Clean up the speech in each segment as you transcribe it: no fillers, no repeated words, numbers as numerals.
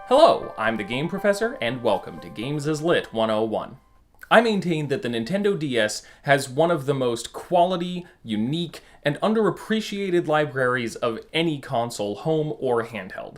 Hello, I'm the Game Professor, and welcome to Games is Lit 101. I maintain that the Nintendo DS has one of the most quality, unique, and underappreciated libraries of any console, home or handheld.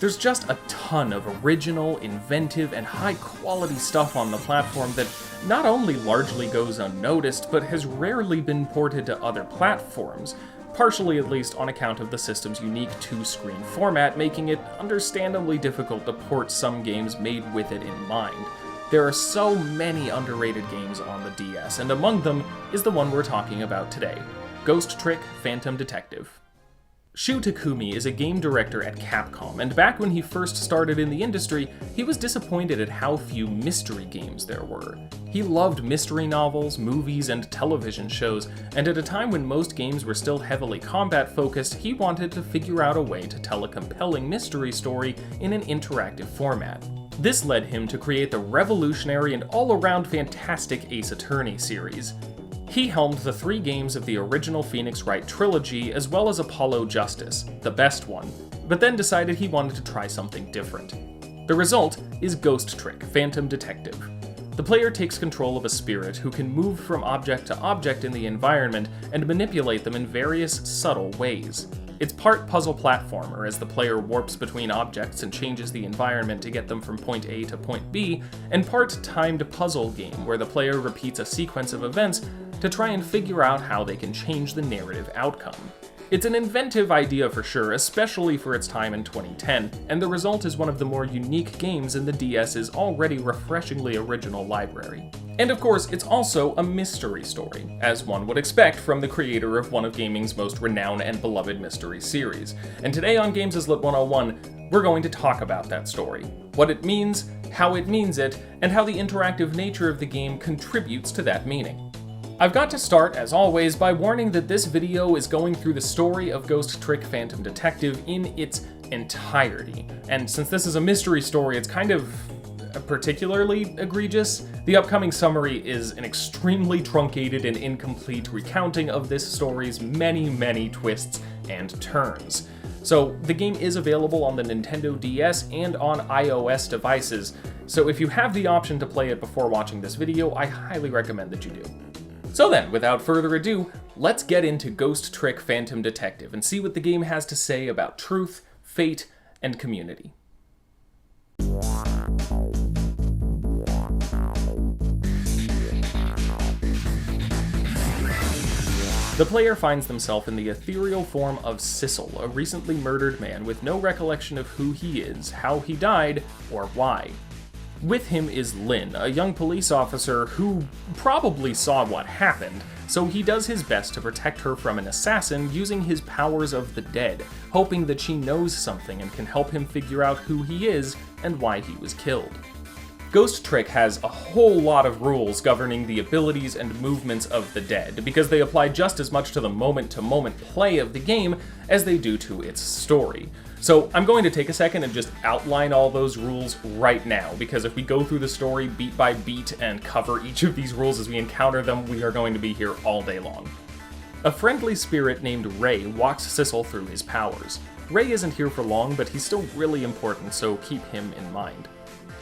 There's just a ton of original, inventive, and high-quality stuff on the platform that not only largely goes unnoticed, but has rarely been ported to other platforms, partially at least on account of the system's unique two-screen format, making it understandably difficult to port some games made with it in mind. There are so many underrated games on the DS, and among them is the one we're talking about today, Ghost Trick Phantom Detective. Shu Takumi is a game director at Capcom, and back when he first started in the industry, he was disappointed at how few mystery games there were. He loved mystery novels, movies, and television shows, and at a time when most games were still heavily combat-focused, he wanted to figure out a way to tell a compelling mystery story in an interactive format. This led him to create the revolutionary and all-around fantastic Ace Attorney series. He helmed the 3 games of the original Phoenix Wright trilogy, as well as Apollo Justice, the best one, but then decided he wanted to try something different. The result is Ghost Trick Phantom Detective. The player takes control of a spirit who can move from object to object in the environment and manipulate them in various subtle ways. It's part puzzle platformer, as the player warps between objects and changes the environment to get them from point A to point B, and part timed puzzle game, where the player repeats a sequence of events to try and figure out how they can change the narrative outcome. It's an inventive idea for sure, especially for its time in 2010, and the result is one of the more unique games in the DS's already refreshingly original library. And of course, it's also a mystery story, as one would expect from the creator of one of gaming's most renowned and beloved mystery series. And today on Games is Lit 101, we're going to talk about that story, what it means, how it means it, and how the interactive nature of the game contributes to that meaning. I've got to start, as always, by warning that this video is going through the story of Ghost Trick Phantom Detective in its entirety. And since this is a mystery story, it's kind of particularly egregious. The upcoming summary is an extremely truncated and incomplete recounting of this story's many twists and turns. So the game is available on the Nintendo DS and on iOS devices, so if you have the option to play it before watching this video, I highly recommend that you do. So then, without further ado, let's get into Ghost Trick Phantom Detective and see what the game has to say about truth, fate, and community. The player finds themselves in the ethereal form of Sissel, a recently murdered man with no recollection of who he is, how he died, or why. With him is Lynn, a young police officer who probably saw what happened, so he does his best to protect her from an assassin using his powers of the dead, hoping that she knows something and can help him figure out who he is and why he was killed. Ghost Trick has a whole lot of rules governing the abilities and movements of the dead, because they apply just as much to the moment-to-moment play of the game as they do to its story. So I'm going to take a second and just outline all those rules right now, because if we go through the story beat by beat and cover each of these rules as we encounter them, we are going to be here all day long. A friendly spirit named Ray walks Sissel through his powers. Ray isn't here for long, but he's still really important, so keep him in mind.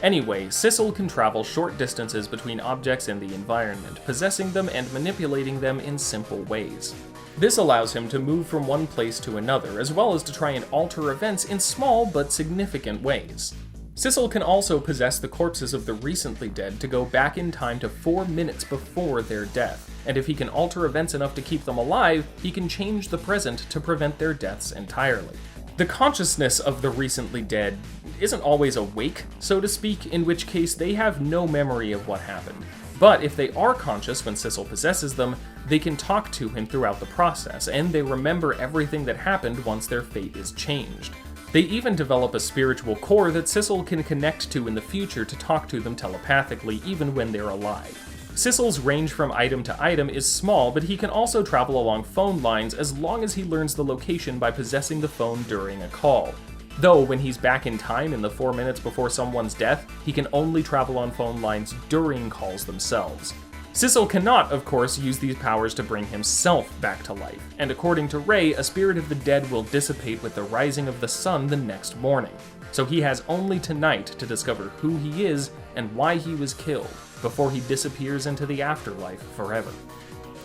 Anyway, Sissel can travel short distances between objects in the environment, possessing them and manipulating them in simple ways. This allows him to move from one place to another, as well as to try and alter events in small but significant ways. Sissel can also possess the corpses of the recently dead to go back in time to 4 minutes before their death, and if he can alter events enough to keep them alive, he can change the present to prevent their deaths entirely. The consciousness of the recently dead isn't always awake, so to speak, in which case they have no memory of what happened. But if they are conscious when Sissel possesses them, they can talk to him throughout the process, and they remember everything that happened once their fate is changed. They even develop a spiritual core that Sissel can connect to in the future to talk to them telepathically, even when they're alive. Sissel's range from item to item is small, but he can also travel along phone lines as long as he learns the location by possessing the phone during a call. Though, when he's back in time in the 4 minutes before someone's death, he can only travel on phone lines during calls themselves. Sissel cannot, of course, use these powers to bring himself back to life, and according to Ray, a spirit of the dead will dissipate with the rising of the sun the next morning. so he has only tonight to discover who he is and why he was killed before he disappears into the afterlife forever.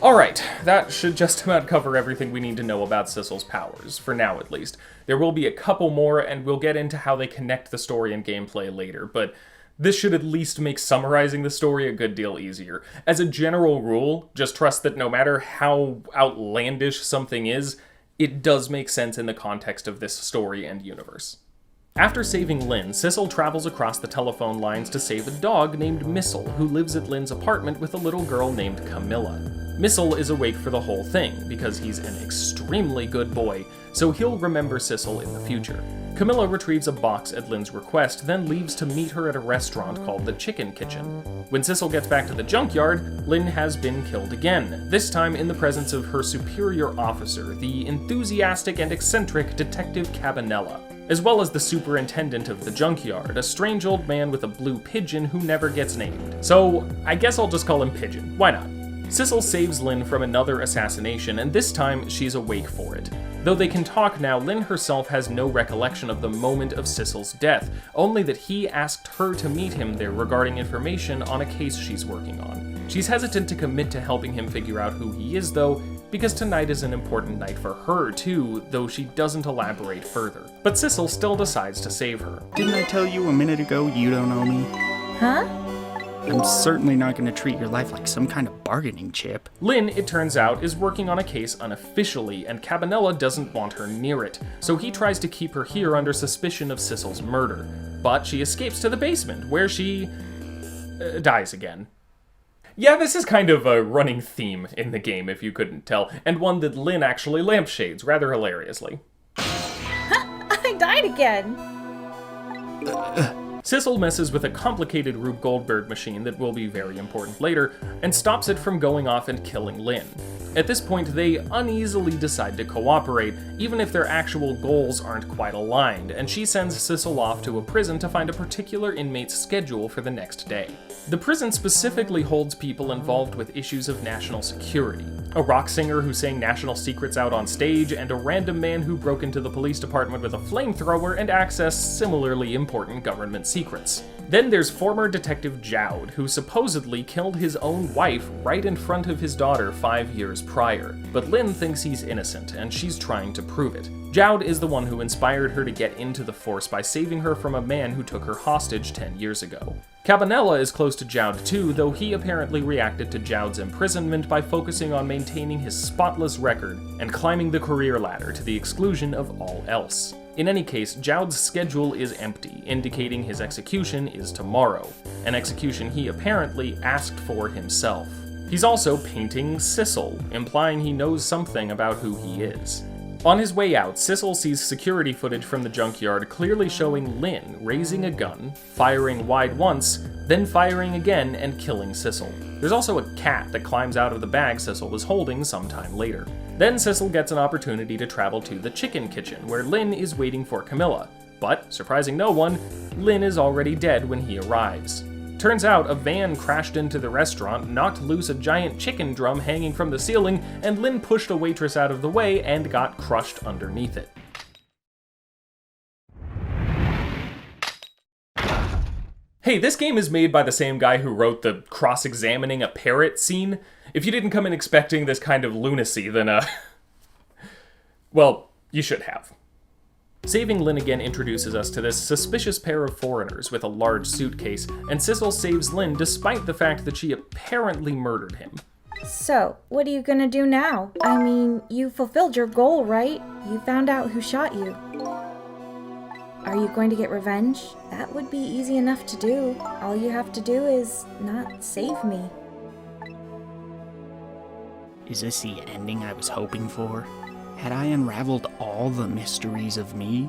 Alright, that should just about cover everything we need to know about Sissel's powers, for now at least. There will be a couple more, and we'll get into how they connect the story and gameplay later, but this should at least make summarizing the story a good deal easier. As a general rule, just trust that no matter how outlandish something is, it does make sense in the context of this story and universe. After saving Lynn, Sissel travels across the telephone lines to save a dog named Missile, who lives at Lynn's apartment with a little girl named Camilla. Missile is awake for the whole thing, because he's an extremely good boy, so he'll remember Sissel in the future. Camilla retrieves a box at Lynn's request, then leaves to meet her at a restaurant called the Chicken Kitchen. When Sissel gets back to the junkyard, Lynn has been killed again, this time in the presence of her superior officer, the enthusiastic and eccentric Detective Cabanela, as well as the superintendent of the junkyard, a strange old man with a blue pigeon who never gets named. So I guess I'll just call him Pigeon, why not? Sissel saves Lynn from another assassination, and this time she's awake for it. Though they can talk now, Lynn herself has no recollection of the moment of Sissel's death, only that he asked her to meet him there regarding information on a case she's working on. She's hesitant to commit to helping him figure out who he is, though, because tonight is an important night for her too, though she doesn't elaborate further. But Sissel still decides to save her. Didn't I tell you a minute ago you don't owe me? Huh? I'm certainly not going to treat your life like some kind of bargaining chip. Lynn, it turns out, is working on a case unofficially, and Cabanela doesn't want her near it, so he tries to keep her here under suspicion of Sissel's murder. But she escapes to the basement, where she dies again. Yeah, this is kind of a running theme in the game, if you couldn't tell, and one that Lynn actually lampshades rather hilariously. I died again! Sissel messes with a complicated Rube Goldberg machine that will be very important later, and stops it from going off and killing Lynn. At this point, they uneasily decide to cooperate, even if their actual goals aren't quite aligned, and she sends Sissel off to a prison to find a particular inmate's schedule for the next day. The prison specifically holds people involved with issues of national security. A rock singer who sang national secrets out on stage, and a random man who broke into the police department with a flamethrower and accessed similarly important government secrets. Then there's former Detective Jowd, who supposedly killed his own wife right in front of his daughter 5 years prior, but Lynn thinks he's innocent, and she's trying to prove it. Jowd is the one who inspired her to get into the force by saving her from a man who took her hostage 10 years ago. Cabanela is close to Jowd too, though he apparently reacted to Jowd's imprisonment by focusing on maintaining his spotless record and climbing the career ladder to the exclusion of all else. In any case, Jowd's schedule is empty, indicating his execution is tomorrow, an execution he apparently asked for himself. He's also painting Sissel, implying he knows something about who he is. On his way out, Sissel sees security footage from the junkyard clearly showing Lynn raising a gun, firing wide once, then firing again and killing Sissel. There's also a cat that climbs out of the bag Sissel was holding sometime later. Then Sissel gets an opportunity to travel to the Chicken Kitchen, where Lynn is waiting for Camilla. But, surprising no one, Lynn is already dead when he arrives. Turns out a van crashed into the restaurant, knocked loose a giant chicken drum hanging from the ceiling, and Lynn pushed a waitress out of the way and got crushed underneath it. Hey, this game is made by the same guy who wrote the cross-examining a parrot scene. If you didn't come in expecting this kind of lunacy, then well, you should have. Saving Lynn again introduces us to this suspicious pair of foreigners with a large suitcase, and Sissel saves Lynn despite the fact that she apparently murdered him. So, what are you gonna do now? I mean, you fulfilled your goal, right? You found out who shot you. Are you going to get revenge? That would be easy enough to do. All you have to do is not save me. Is this the ending I was hoping for? Had I unraveled all the mysteries of me?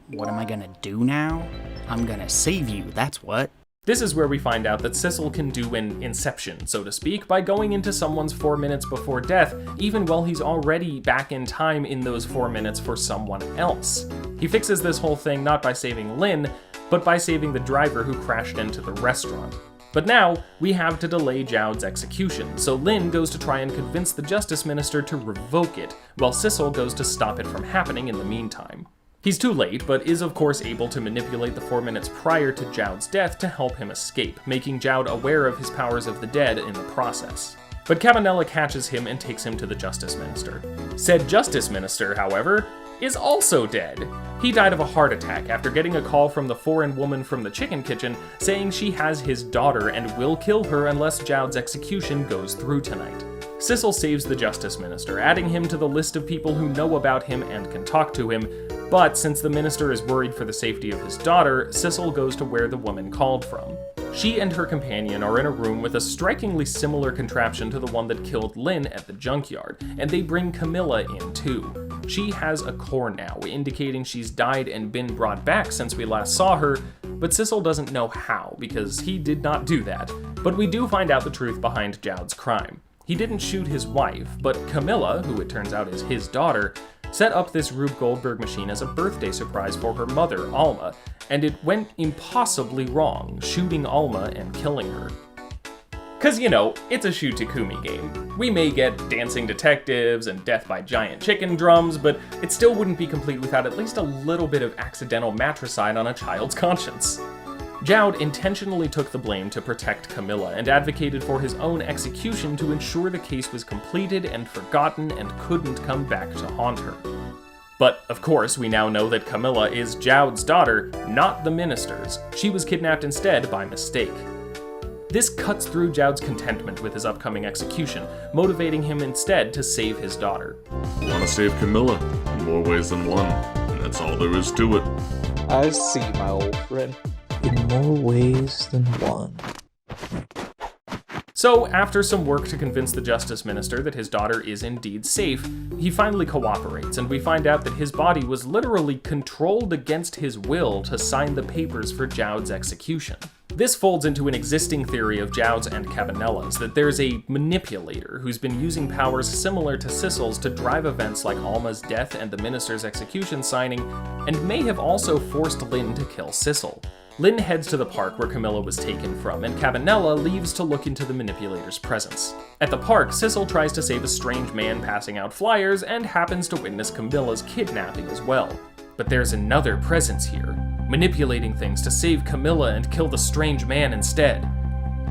What am I gonna do now? I'm gonna save you, that's what. This is where we find out that Sissel can do an inception, so to speak, by going into someone's 4 minutes before death, even while he's already back in time in those 4 minutes for someone else. He fixes this whole thing not by saving Lynn, but by saving the driver who crashed into the restaurant. But now, we have to delay Jowd's execution, so Lynn goes to try and convince the Justice Minister to revoke it, while Sissel goes to stop it from happening in the meantime. He's too late, but is of course able to manipulate the 4 minutes prior to Jowd's death to help him escape, making Jowd aware of his powers of the dead in the process. But Cabanela catches him and takes him to the Justice Minister. Said Justice Minister, however, is also dead. He died of a heart attack after getting a call from the foreign woman from the chicken kitchen saying she has his daughter and will kill her unless Jowd's execution goes through tonight. Sissel saves the Justice Minister, adding him to the list of people who know about him and can talk to him, but since the minister is worried for the safety of his daughter, Sissel goes to where the woman called from. She and her companion are in a room with a strikingly similar contraption to the one that killed Lynn at the junkyard, and they bring Camilla in too. She has a core now, indicating she's died and been brought back since we last saw her, but Sissel doesn't know how, because he did not do that. But we do find out the truth behind Jowd's crime. He didn't shoot his wife, but Camilla, who it turns out is his daughter, set up this Rube Goldberg machine as a birthday surprise for her mother, Alma, and it went impossibly wrong, shooting Alma and killing her. Cause it's a Shu Takumi game. We may get dancing detectives and death by giant chicken drums, but it still wouldn't be complete without at least a little bit of accidental matricide on a child's conscience. Jowd intentionally took the blame to protect Camilla and advocated for his own execution to ensure the case was completed and forgotten and couldn't come back to haunt her. But, of course, we now know that Camilla is Jowd's daughter, not the minister's. She was kidnapped instead by mistake. This cuts through Jowd's contentment with his upcoming execution, motivating him instead to save his daughter. I want to save Camilla in more ways than one, and that's all there is to it. I see, my old friend. In more ways than one. So, after some work to convince the Justice Minister that his daughter is indeed safe, he finally cooperates, and we find out that his body was literally controlled against his will to sign the papers for Jowd's execution. This folds into an existing theory of Jowd's and Cabanela's, that there's a manipulator who's been using powers similar to Sissel's to drive events like Alma's death and the minister's execution signing, and may have also forced Lynn to kill Sissel. Lynn heads to the park where Camilla was taken from, and Cabanela leaves to look into the manipulator's presence. At the park, Sissel tries to save a strange man passing out flyers and happens to witness Camilla's kidnapping as well. But there's another presence here, manipulating things to save Camilla and kill the strange man instead.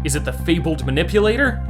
Is it the fabled manipulator?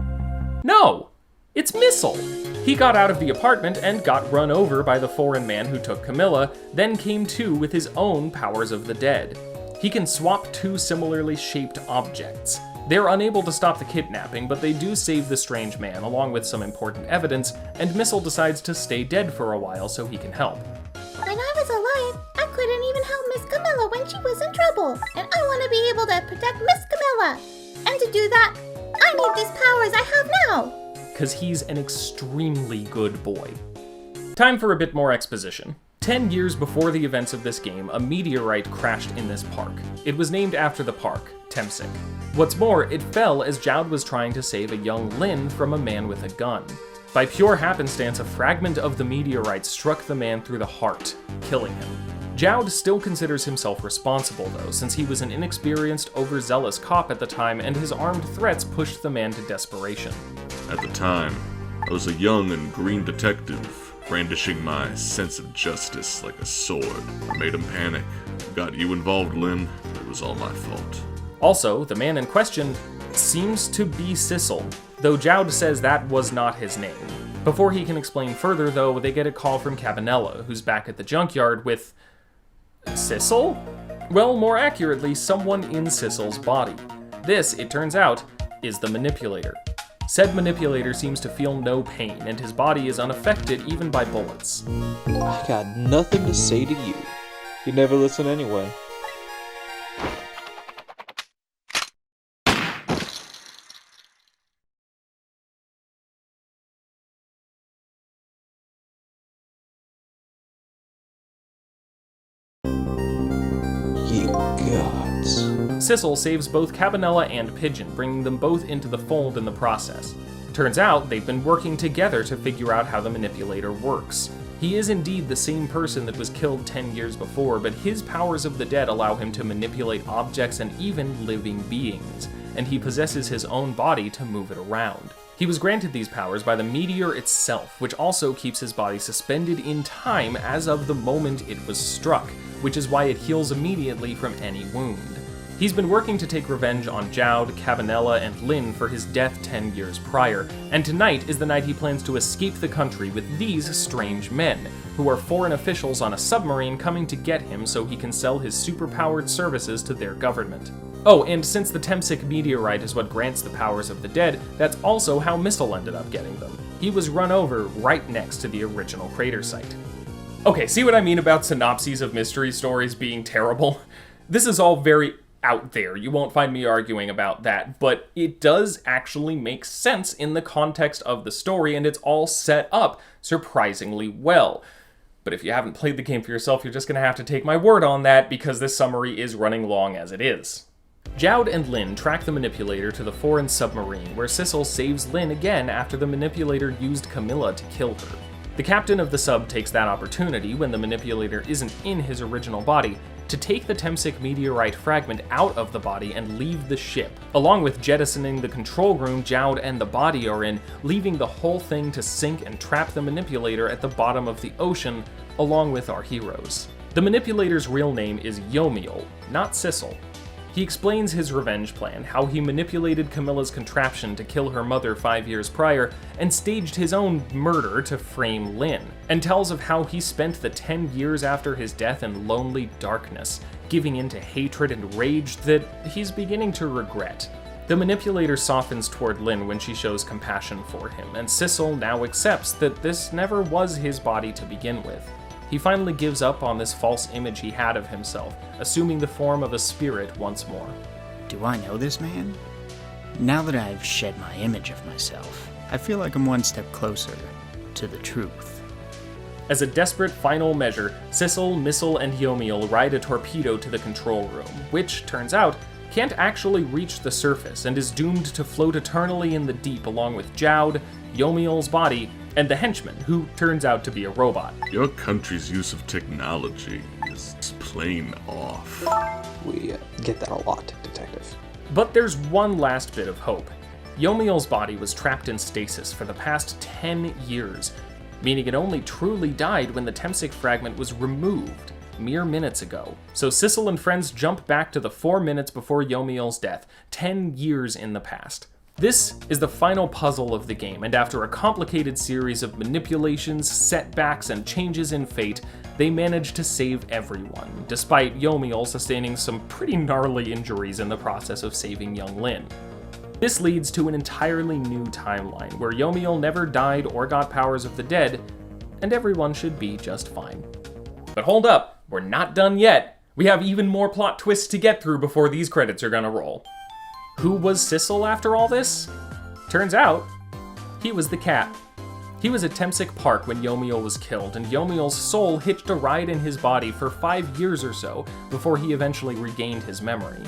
No! It's Missile! He got out of the apartment and got run over by the foreign man who took Camilla, then came to with his own powers of the dead. He can swap two similarly shaped objects. They're unable to stop the kidnapping, but they do save the strange man along with some important evidence, and Missile decides to stay dead for a while so he can help. When I was alive, I couldn't even help Miss Camilla when she was in trouble, and I want to be able to protect Miss Camilla. And to do that, I need these powers I have now. Cause he's an extremely good boy. Time for a bit more exposition. 10 years before the events of this game, a meteorite crashed in this park. It was named after the park, Temsic. What's more, it fell as Jowd was trying to save a young Lynn from a man with a gun. By pure happenstance, a fragment of the meteorite struck the man through the heart, killing him. Jowd still considers himself responsible though, since he was an inexperienced, overzealous cop at the time and his armed threats pushed the man to desperation. At the time, I was a young and green detective, brandishing my sense of justice like a sword. I made him panic. Got you involved, Lynn. It was all my fault. Also, the man in question seems to be Sissel, though Jowd says that was not his name. Before he can explain further, though, they get a call from Cabanela, who's back at the junkyard with... Sissel? Well, more accurately, someone in Sissel's body. This, it turns out, is the manipulator. Said manipulator seems to feel no pain, and his body is unaffected even by bullets. I got nothing to say to you. You never listen anyway. You gods. Sissel saves both Cabanela and Pigeon, bringing them both into the fold in the process. Turns out, they've been working together to figure out how the manipulator works. He is indeed the same person that was killed 10 years before, but his powers of the dead allow him to manipulate objects and even living beings, and he possesses his own body to move it around. He was granted these powers by the meteor itself, which also keeps his body suspended in time as of the moment it was struck, which is why it heals immediately from any wound. He's been working to take revenge on Jowd, Cabanela, and Lynn for his death 10 years prior, and tonight is the night he plans to escape the country with these strange men, who are foreign officials on a submarine coming to get him so he can sell his superpowered services to their government. Oh, and since the Temsic meteorite is what grants the powers of the dead, that's also how Missile ended up getting them. He was run over right next to the original crater site. Okay, see what I mean about synopses of mystery stories being terrible? This is all very out there. You won't find me arguing about that, but it does actually make sense in the context of the story, and it's all set up surprisingly well. But if you haven't played the game for yourself, you're just going to have to take my word on that, because this summary is running long as it is. Jowd and Lynn track the manipulator to the foreign submarine, where Sissel saves Lynn again after the manipulator used Camilla to kill her. The captain of the sub takes that opportunity, when the manipulator isn't in his original body, to take the Temsic meteorite fragment out of the body and leave the ship, along with jettisoning the control room Jowd and the body are in, leaving the whole thing to sink and trap the manipulator at the bottom of the ocean, along with our heroes. The manipulator's real name is Yomiel, not Sissel. He explains his revenge plan, how he manipulated Camilla's contraption to kill her mother 5 years prior, and staged his own murder to frame Lynn, and tells of how he spent the 10 years after his death in lonely darkness, giving in to hatred and rage that he's beginning to regret. The manipulator softens toward Lynn when she shows compassion for him, and Sissel now accepts that this never was his body to begin with. He finally gives up on this false image he had of himself, assuming the form of a spirit once more. Do I know this man? Now that I've shed my image of myself, I feel like I'm one step closer to the truth. As a desperate final measure, Sissel, Missile, and Yomiel ride a torpedo to the control room, which, turns out, can't actually reach the surface and is doomed to float eternally in the deep along with Jowd, Yomiel's body, and the henchman, who turns out to be a robot. Your country's use of technology is plain off. We get that a lot, Detective. But there's one last bit of hope. Yomiel's body was trapped in stasis for the past 10 years, meaning it only truly died when the Temsic fragment was removed mere minutes ago. So Sissel and friends jump back to the 4 minutes before Yomiel's death, 10 years in the past. This is the final puzzle of the game, and after a complicated series of manipulations, setbacks, and changes in fate, they manage to save everyone, despite Yomiel sustaining some pretty gnarly injuries in the process of saving young Lynn. This leads to an entirely new timeline, where Yomiel never died or got powers of the dead, and everyone should be just fine. But hold up, we're not done yet. We have even more plot twists to get through before these credits are gonna roll. Who was Sissel after all this? Turns out, he was the cat. He was at Temsic Park when Yomiel was killed, and Yomiel's soul hitched a ride in his body for 5 years or so before he eventually regained his memory.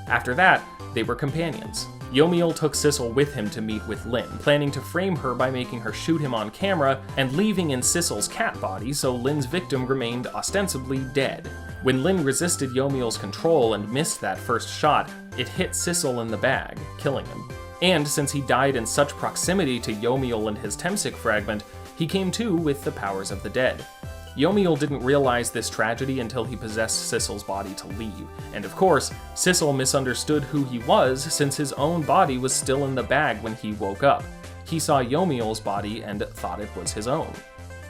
After that, they were companions. Yomiel took Sissel with him to meet with Lynn, planning to frame her by making her shoot him on camera and leaving in Sissel's cat body so Lynn's victim remained ostensibly dead. When Lynn resisted Yomiel's control and missed that first shot, it hit Sissel in the bag, killing him. And since he died in such proximity to Yomiel and his Temsic fragment, he came to with the powers of the dead. Yomiel didn't realize this tragedy until he possessed Sissel's body to leave, and of course, Sissel misunderstood who he was since his own body was still in the bag when he woke up. He saw Yomiel's body and thought it was his own.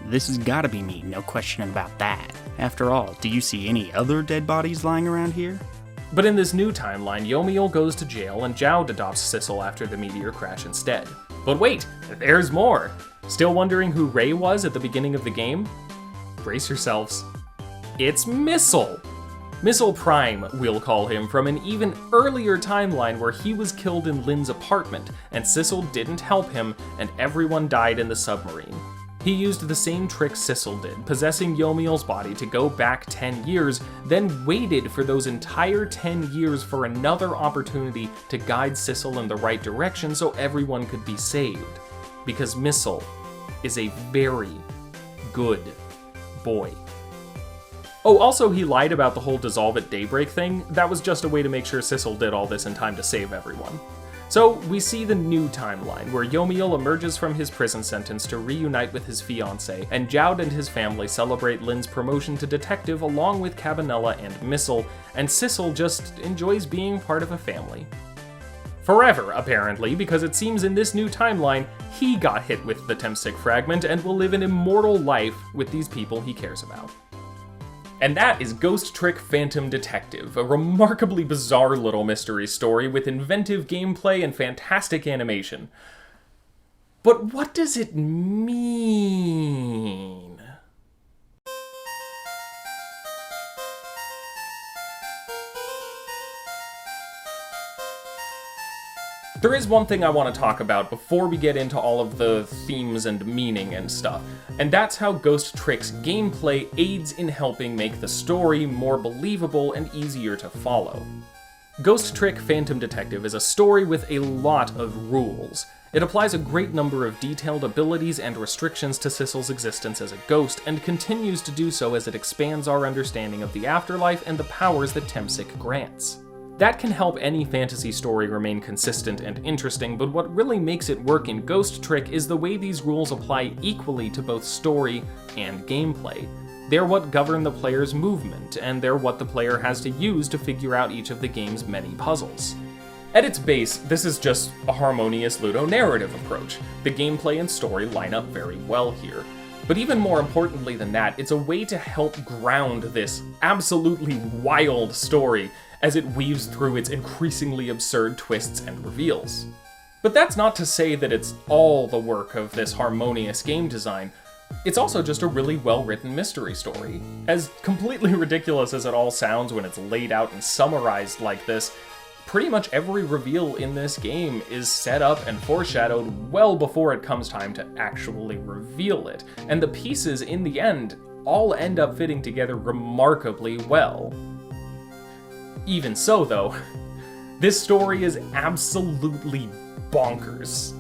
This has gotta be me, no question about that. After all, do you see any other dead bodies lying around here? But in this new timeline, Yomiel goes to jail and Jowd adopts Sissel after the meteor crash instead. But wait, there's more! Still wondering who Ray was at the beginning of the game? Brace yourselves. It's Missile! Missile Prime, we'll call him, from an even earlier timeline where he was killed in Lynn's apartment, and Sissel didn't help him, and everyone died in the submarine. He used the same trick Sissel did, possessing Yomiel's body to go back 10 years, then waited for those entire 10 years for another opportunity to guide Sissel in the right direction so everyone could be saved. Because Missile is a very good boy. Oh, also he lied about the whole dissolve at daybreak thing. That was just a way to make sure Sissel did all this in time to save everyone. So we see the new timeline, where Yomiel emerges from his prison sentence to reunite with his fiancée, and Jowd and his family celebrate Lynn's promotion to detective along with Cabanela and Missile, and Sissel just enjoys being part of a family. Forever, apparently, because it seems in this new timeline, he got hit with the Temsic fragment and will live an immortal life with these people he cares about. And that is Ghost Trick Phantom Detective, a remarkably bizarre little mystery story with inventive gameplay and fantastic animation. But what does it mean? There is one thing I want to talk about before we get into all of the themes and meaning and stuff, and that's how Ghost Trick's gameplay aids in helping make the story more believable and easier to follow. Ghost Trick Phantom Detective is a story with a lot of rules. It applies a great number of detailed abilities and restrictions to Sissel's existence as a ghost, and continues to do so as it expands our understanding of the afterlife and the powers that Temsic grants. That can help any fantasy story remain consistent and interesting, but what really makes it work in Ghost Trick is the way these rules apply equally to both story and gameplay. They're what govern the player's movement, and they're what the player has to use to figure out each of the game's many puzzles. At its base, this is just a harmonious ludonarrative approach. The gameplay and story line up very well here. But even more importantly than that, it's a way to help ground this absolutely wild story as it weaves through its increasingly absurd twists and reveals. But that's not to say that it's all the work of this harmonious game design. It's also just a really well-written mystery story. As completely ridiculous as it all sounds when it's laid out and summarized like this, pretty much every reveal in this game is set up and foreshadowed well before it comes time to actually reveal it, and the pieces in the end all end up fitting together remarkably well. Even so, though, this story is absolutely bonkers.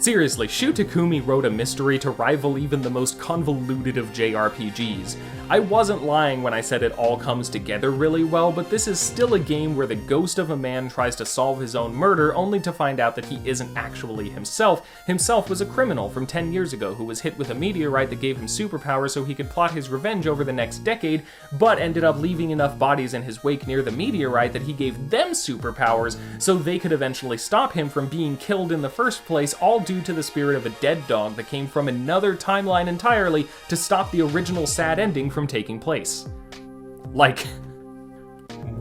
Seriously, Shu Takumi wrote a mystery to rival even the most convoluted of JRPGs. I wasn't lying when I said it all comes together really well, but this is still a game where the ghost of a man tries to solve his own murder only to find out that he isn't actually himself. Himself was a criminal from 10 years ago who was hit with a meteorite that gave him superpowers so he could plot his revenge over the next decade, but ended up leaving enough bodies in his wake near the meteorite that he gave them superpowers so they could eventually stop him from being killed in the first place, all due to the spirit of a dead dog that came from another timeline entirely to stop the original sad ending from taking place. Like,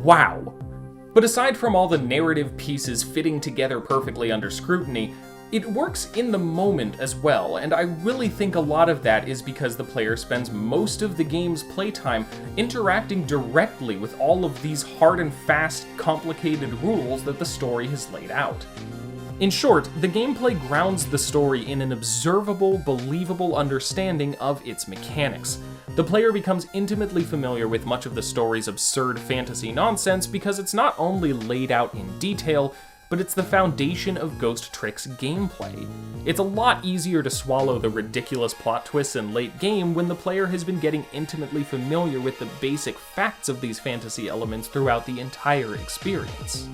wow. But aside from all the narrative pieces fitting together perfectly under scrutiny, it works in the moment as well, and I really think a lot of that is because the player spends most of the game's playtime interacting directly with all of these hard and fast, complicated rules that the story has laid out. In short, the gameplay grounds the story in an observable, believable understanding of its mechanics. The player becomes intimately familiar with much of the story's absurd fantasy nonsense because it's not only laid out in detail, but it's the foundation of Ghost Trick's gameplay. It's a lot easier to swallow the ridiculous plot twists in late game when the player has been getting intimately familiar with the basic facts of these fantasy elements throughout the entire experience.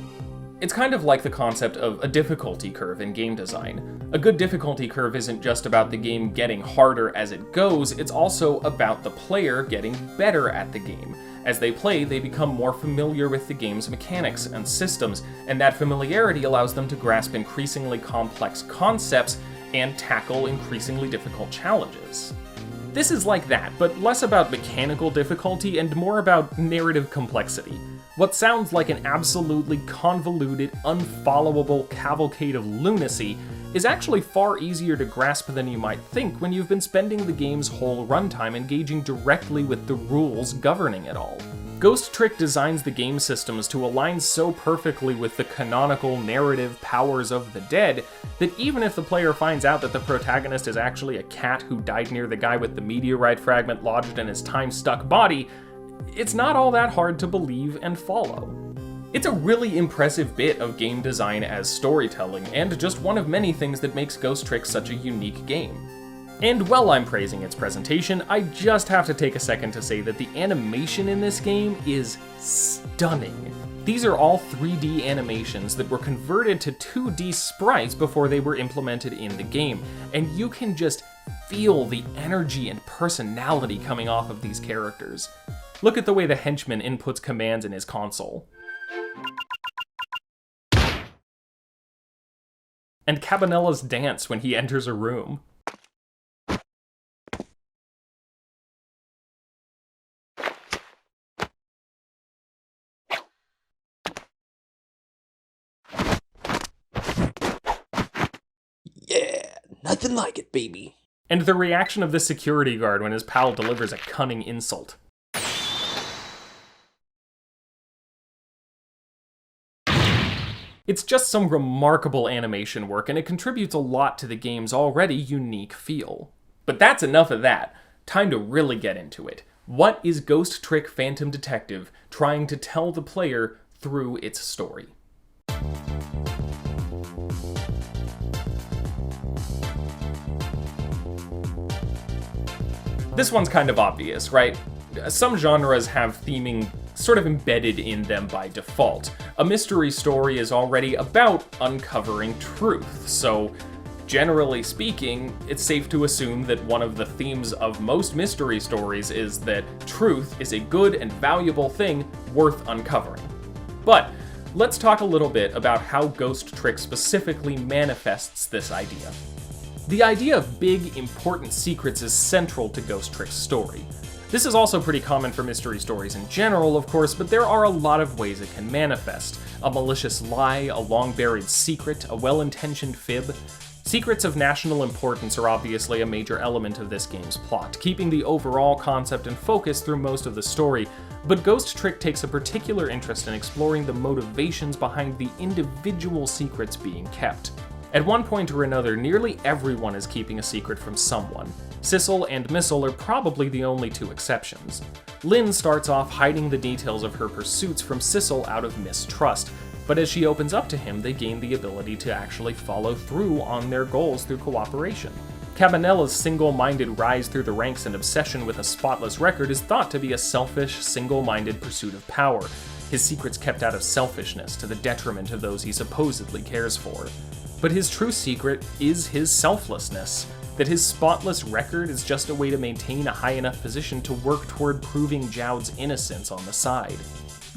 It's kind of like the concept of a difficulty curve in game design. A good difficulty curve isn't just about the game getting harder as it goes, it's also about the player getting better at the game. As they play, they become more familiar with the game's mechanics and systems, and that familiarity allows them to grasp increasingly complex concepts and tackle increasingly difficult challenges. This is like that, but less about mechanical difficulty and more about narrative complexity. What sounds like an absolutely convoluted, unfollowable cavalcade of lunacy is actually far easier to grasp than you might think when you've been spending the game's whole runtime engaging directly with the rules governing it all. Ghost Trick designs the game systems to align so perfectly with the canonical narrative powers of the dead that even if the player finds out that the protagonist is actually a cat who died near the guy with the meteorite fragment lodged in his time-stuck body, it's not all that hard to believe and follow. It's a really impressive bit of game design as storytelling, and just one of many things that makes Ghost Trick such a unique game. And while I'm praising its presentation, I just have to take a second to say that the animation in this game is stunning. These are all 3D animations that were converted to 2D sprites before they were implemented in the game, and you can just feel the energy and personality coming off of these characters. Look at the way the henchman inputs commands in his console. And Cabanella's dance when he enters a room. Yeah, nothing like it, baby. And the reaction of the security guard when his pal delivers a cunning insult. It's just some remarkable animation work, and it contributes a lot to the game's already unique feel. But that's enough of that. Time to really get into it. What is Ghost Trick Phantom Detective trying to tell the player through its story? This one's kind of obvious, right? Some genres have theming sort of embedded in them by default. A mystery story is already about uncovering truth, so generally speaking, it's safe to assume that one of the themes of most mystery stories is that truth is a good and valuable thing worth uncovering. But let's talk a little bit about how Ghost Trick specifically manifests this idea. The idea of big, important secrets is central to Ghost Trick's story. This is also pretty common for mystery stories in general, of course, but there are a lot of ways it can manifest. A malicious lie, a long-buried secret, a well-intentioned fib. Secrets of national importance are obviously a major element of this game's plot, keeping the overall concept in focus through most of the story, but Ghost Trick takes a particular interest in exploring the motivations behind the individual secrets being kept. At one point or another, nearly everyone is keeping a secret from someone. Sissel and Missile are probably the only two exceptions. Lynn starts off hiding the details of her pursuits from Sissel out of mistrust, but as she opens up to him, they gain the ability to actually follow through on their goals through cooperation. Cabanella's single-minded rise through the ranks and obsession with a spotless record is thought to be a selfish, single-minded pursuit of power, his secrets kept out of selfishness to the detriment of those he supposedly cares for. But his true secret is his selflessness, that his spotless record is just a way to maintain a high enough position to work toward proving Jowd's innocence on the side.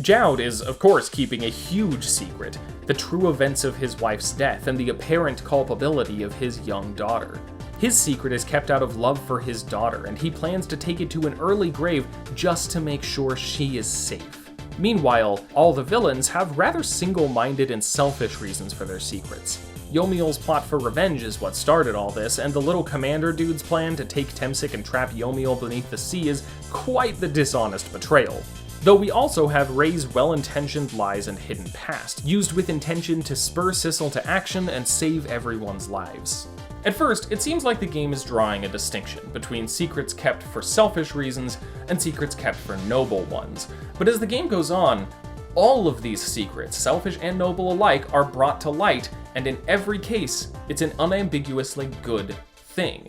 Jowd is, of course, keeping a huge secret, the true events of his wife's death and the apparent culpability of his young daughter. His secret is kept out of love for his daughter, and he plans to take it to an early grave just to make sure she is safe. Meanwhile, all the villains have rather single-minded and selfish reasons for their secrets. Yomiel's plot for revenge is what started all this, and the little commander dude's plan to take Temsik and trap Yomiel beneath the sea is quite the dishonest betrayal. Though we also have Ray's well-intentioned lies and hidden past, used with intention to spur Sissel to action and save everyone's lives. At first, it seems like the game is drawing a distinction between secrets kept for selfish reasons and secrets kept for noble ones, but as the game goes on, all of these secrets, selfish and noble alike, are brought to light, and in every case, it's an unambiguously good thing.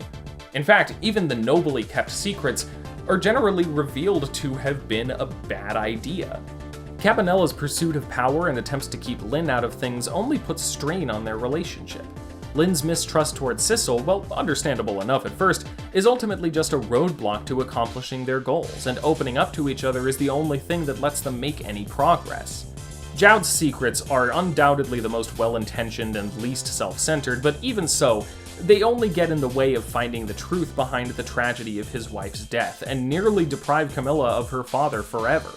In fact, even the nobly kept secrets are generally revealed to have been a bad idea. Cabanella's pursuit of power and attempts to keep Lynn out of things only puts strain on their relationship. Lynn's mistrust towards Sissel, well, understandable enough at first, is ultimately just a roadblock to accomplishing their goals, and opening up to each other is the only thing that lets them make any progress. Jowd's secrets are undoubtedly the most well-intentioned and least self-centered, but even so, they only get in the way of finding the truth behind the tragedy of his wife's death, and nearly deprive Camilla of her father forever.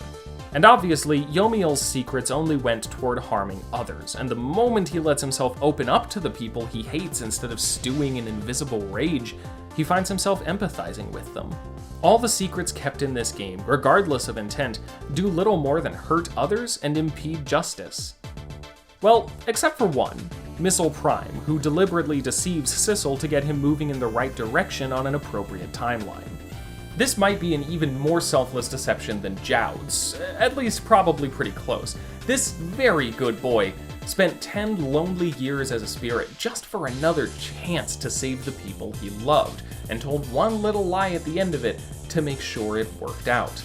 And obviously, Yomiel's secrets only went toward harming others, and the moment he lets himself open up to the people he hates instead of stewing in invisible rage, he finds himself empathizing with them. All the secrets kept in this game, regardless of intent, do little more than hurt others and impede justice. Well, except for one, Missile Prime, who deliberately deceives Sissel to get him moving in the right direction on an appropriate timeline. This might be an even more selfless deception than Jowd's, at least probably pretty close. This very good boy spent 10 lonely years as a spirit just for another chance to save the people he loved, and told one little lie at the end of it to make sure it worked out.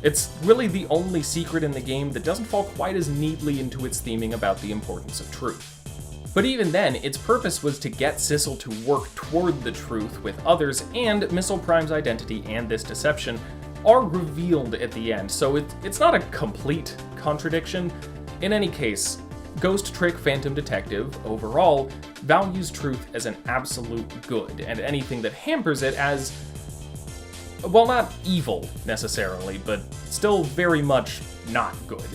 It's really the only secret in the game that doesn't fall quite as neatly into its theming about the importance of truth. But even then, its purpose was to get Sissel to work toward the truth with others, and Missile Prime's identity and this deception are revealed at the end, so it's not a complete contradiction. In any case, Ghost Trick Phantom Detective, overall, values truth as an absolute good, and anything that hampers it as, well, not evil necessarily, but still very much not good.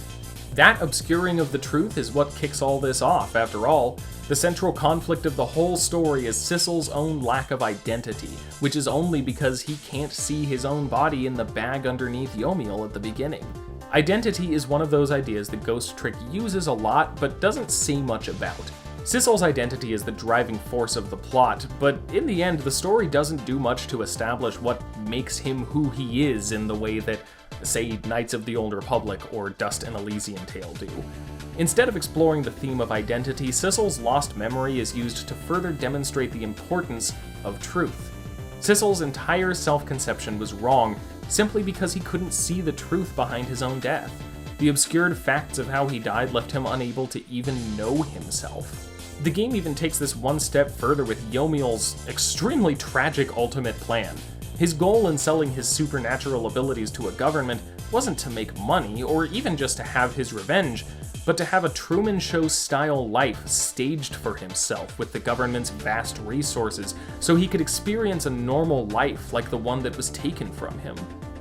That obscuring of the truth is what kicks all this off, after all. The central conflict of the whole story is Sissel's own lack of identity, which is only because he can't see his own body in the bag underneath Yomiel at the beginning. Identity is one of those ideas that Ghost Trick uses a lot, but doesn't say much about. Sissel's identity is the driving force of the plot, but in the end, the story doesn't do much to establish what makes him who he is in the way that, say, Knights of the Old Republic or Dust and Elysian Tale do. Instead of exploring the theme of identity, Sissel's lost memory is used to further demonstrate the importance of truth. Sissel's entire self-conception was wrong simply because he couldn't see the truth behind his own death. The obscured facts of how he died left him unable to even know himself. The game even takes this one step further with Yomiel's extremely tragic ultimate plan. His goal in selling his supernatural abilities to a government wasn't to make money, or even just to have his revenge, but to have a Truman Show-style life staged for himself with the government's vast resources, so he could experience a normal life like the one that was taken from him.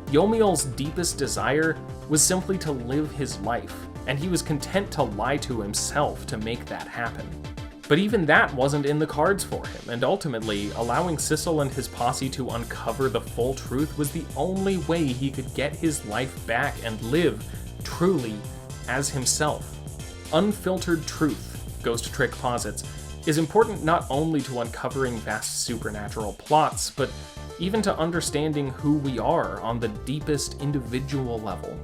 Yomiel's deepest desire was simply to live his life, and he was content to lie to himself to make that happen. But even that wasn't in the cards for him, and ultimately, allowing Sissel and his posse to uncover the full truth was the only way he could get his life back and live, truly, as himself. Unfiltered truth, Ghost Trick posits, is important not only to uncovering vast supernatural plots, but even to understanding who we are on the deepest individual level.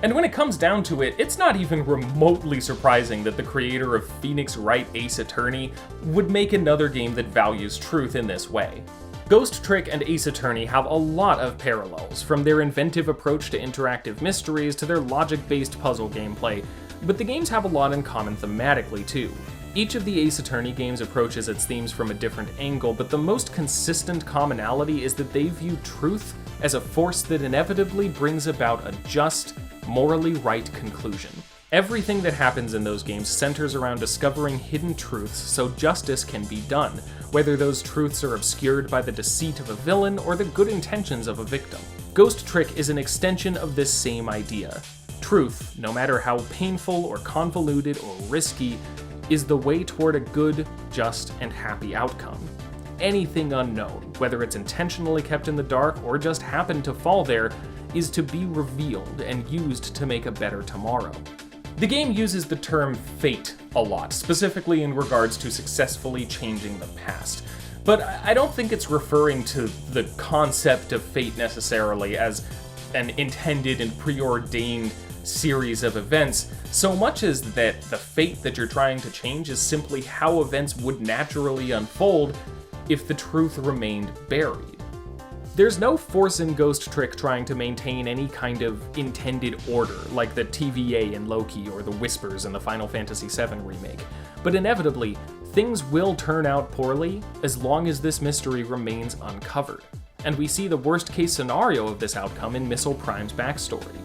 And when it comes down to it, it's not even remotely surprising that the creator of Phoenix Wright Ace Attorney would make another game that values truth in this way. Ghost Trick and Ace Attorney have a lot of parallels, from their inventive approach to interactive mysteries to their logic-based puzzle gameplay, but the games have a lot in common thematically too. Each of the Ace Attorney games approaches its themes from a different angle, but the most consistent commonality is that they view truth as a force that inevitably brings about a just, morally right conclusion. Everything that happens in those games centers around discovering hidden truths so justice can be done, whether those truths are obscured by the deceit of a villain or the good intentions of a victim. Ghost Trick is an extension of this same idea. Truth, no matter how painful or convoluted or risky, is the way toward a good, just, and happy outcome. Anything unknown, whether it's intentionally kept in the dark or just happened to fall there, is to be revealed and used to make a better tomorrow. The game uses the term fate a lot, specifically in regards to successfully changing the past. But I don't think it's referring to the concept of fate necessarily as an intended and preordained series of events, so much as that the fate that you're trying to change is simply how events would naturally unfold if the truth remained buried. There's no force in Ghost Trick trying to maintain any kind of intended order, like the TVA in Loki or the Whispers in the Final Fantasy VII Remake, but inevitably, things will turn out poorly as long as this mystery remains uncovered, and we see the worst-case scenario of this outcome in Missile Prime's backstory.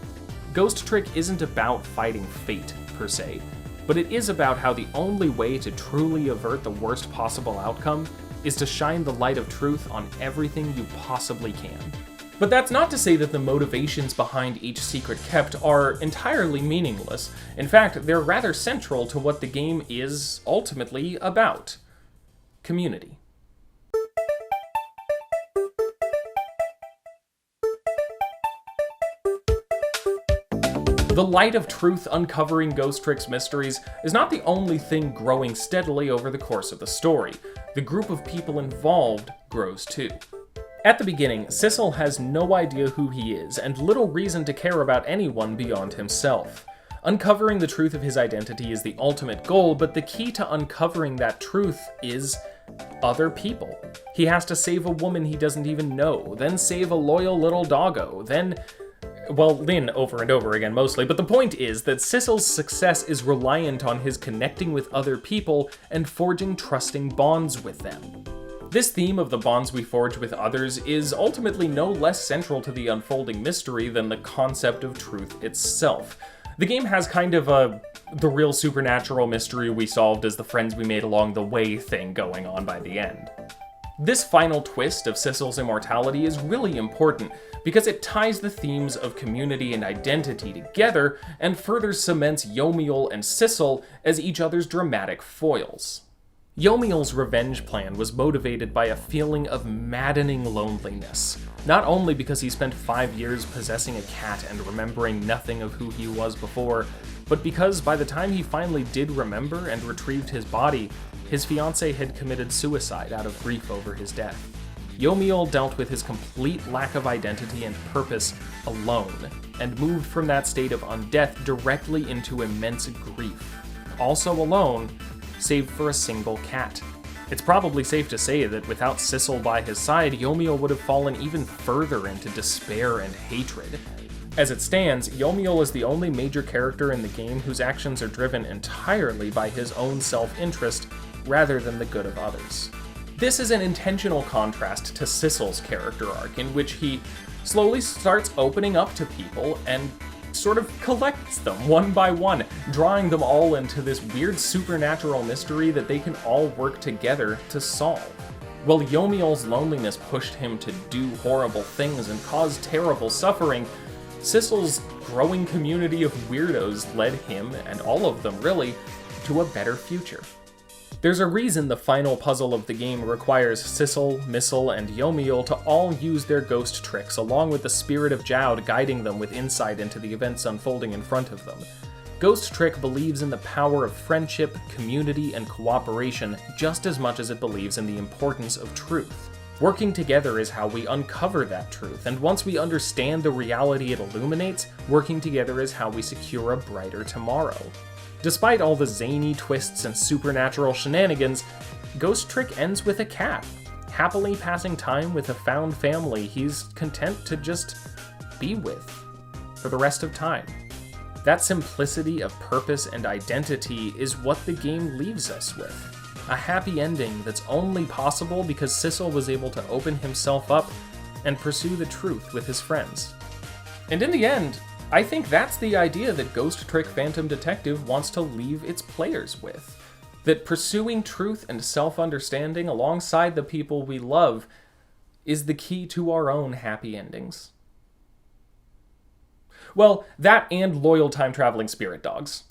Ghost Trick isn't about fighting fate, per se, but it is about how the only way to truly avert the worst possible outcome is to shine the light of truth on everything you possibly can. But that's not to say that the motivations behind each secret kept are entirely meaningless. In fact, they're rather central to what the game is ultimately about: community. The light of truth uncovering Ghost Trick's mysteries is not the only thing growing steadily over the course of the story. The group of people involved grows too. At the beginning, Sissel has no idea who he is, and little reason to care about anyone beyond himself. Uncovering the truth of his identity is the ultimate goal, but the key to uncovering that truth is other people. He has to save a woman he doesn't even know, then save a loyal little doggo, then well, Lynn over and over again mostly, but the point is that Sissel's success is reliant on his connecting with other people and forging trusting bonds with them. This theme of the bonds we forge with others is ultimately no less central to the unfolding mystery than the concept of truth itself. The game has kind of the real supernatural mystery we solved as the friends we made along the way thing going on by the end. This final twist of Sissel's immortality is really important because it ties the themes of community and identity together and further cements Yomiel and Sissel as each other's dramatic foils. Yomiel's revenge plan was motivated by a feeling of maddening loneliness, not only because he spent 5 years possessing a cat and remembering nothing of who he was before, but because by the time he finally did remember and retrieved his body, his fiancée had committed suicide out of grief over his death. Yomiel dealt with his complete lack of identity and purpose alone, and moved from that state of undeath directly into immense grief. Also alone, save for a single cat. It's probably safe to say that without Sissel by his side, Yomiel would have fallen even further into despair and hatred. As it stands, Yomiel is the only major character in the game whose actions are driven entirely by his own self-interest rather than the good of others. This is an intentional contrast to Sissel's character arc, in which he slowly starts opening up to people and sort of collects them one by one, drawing them all into this weird supernatural mystery that they can all work together to solve. While Yomiel's loneliness pushed him to do horrible things and cause terrible suffering, Sissel's growing community of weirdos led him, and all of them really, to a better future. There's a reason the final puzzle of the game requires Sissel, Missel, and Yomiel to all use their ghost tricks, along with the spirit of Jowd guiding them with insight into the events unfolding in front of them. Ghost Trick believes in the power of friendship, community, and cooperation just as much as it believes in the importance of truth. Working together is how we uncover that truth, and once we understand the reality it illuminates, working together is how we secure a brighter tomorrow. Despite all the zany twists and supernatural shenanigans, Ghost Trick ends with a cat, happily passing time with a found family he's content to just be with for the rest of time. That simplicity of purpose and identity is what the game leaves us with. A happy ending that's only possible because Sissel was able to open himself up and pursue the truth with his friends. And in the end, I think that's the idea that Ghost Trick Phantom Detective wants to leave its players with. That pursuing truth and self-understanding alongside the people we love is the key to our own happy endings. Well, that and loyal time-traveling spirit dogs.